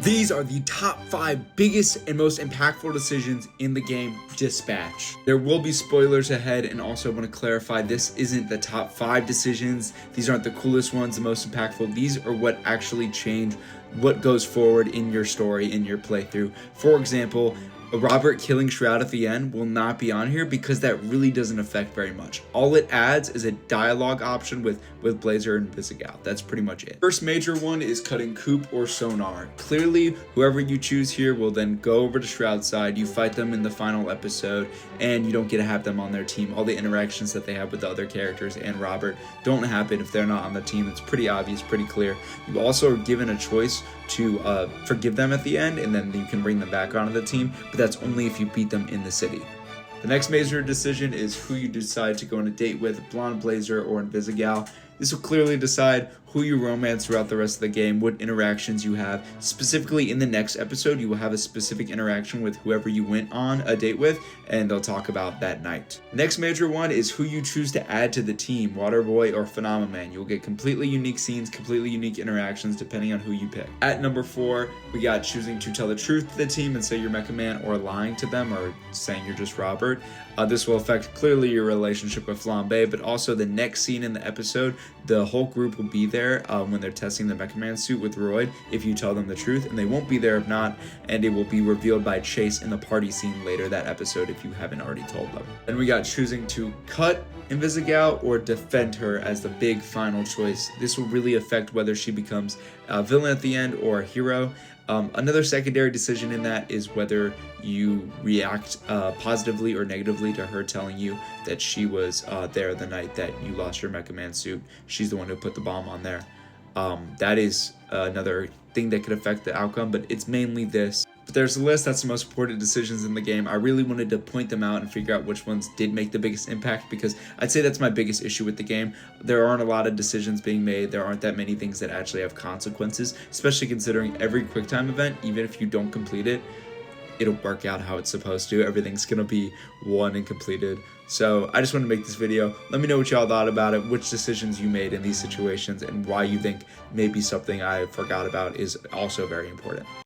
These are the top 5 biggest and most impactful decisions in the game Dispatch. There will be spoilers ahead, and also I want to clarify this isn't the top 5 decisions. These aren't the coolest ones, the most impactful. These are what actually change what goes forward in your story, in your playthrough. For example, Robert killing Shroud at the end will not be on here because that really doesn't affect very much. All it adds is a dialogue option with Blazer and Visigout. That's pretty much it. First major one is cutting Coop or Sonar. Clearly, whoever you choose here will then go over to Shroud's side. You fight them in the final episode, and you don't get to have them on their team. All the interactions that they have with the other characters and Robert don't happen if they're not on the team. It's pretty obvious, pretty clear. You also are given a choice to forgive them at the end, and then you can bring them back onto the team, but that's only if you beat them in the city. The next major decision is who you decide to go on a date with, Blonde Blazer or Invisigal. This will clearly decide who you romance throughout the rest of the game, what interactions you have. Specifically in the next episode, you will have a specific interaction with whoever you went on a date with, and they'll talk about that night. Next major one is who you choose to add to the team, Waterboy or Phenomenon. You'll get completely unique scenes, completely unique interactions depending on who you pick. At number 4, we got choosing to tell the truth to the team and say you're Mecha Man, or lying to them or saying you're just Robert. This will affect clearly your relationship with Flambe, but also the next scene in the episode, the whole group will be there when they're testing the Mecha Man suit with Royd if you tell them the truth, and they won't be there if not, and it will be revealed by Chase in the party scene later that episode if you haven't already told them. Then we got choosing to cut Invisigal or defend her as the big final choice. This will really affect whether she becomes a villain at the end or a hero. Another secondary decision in that is whether you react positively or negatively to her telling you that she was there the night that you lost your Mecha Man suit. She's the one who put the bomb on there. That is another thing that could affect the outcome, but it's mainly this. But there's a list that's the most important decisions in the game. I really wanted to point them out and figure out which ones did make the biggest impact, because I'd say that's my biggest issue with the game. There aren't a lot of decisions being made. There aren't that many things that actually have consequences, especially considering every QuickTime event, even if you don't complete it, it'll work out how it's supposed to. Everything's gonna be won and completed. So I just wanted to make this video. Let me know what y'all thought about it, which decisions you made in these situations, and why you think maybe something I forgot about is also very important.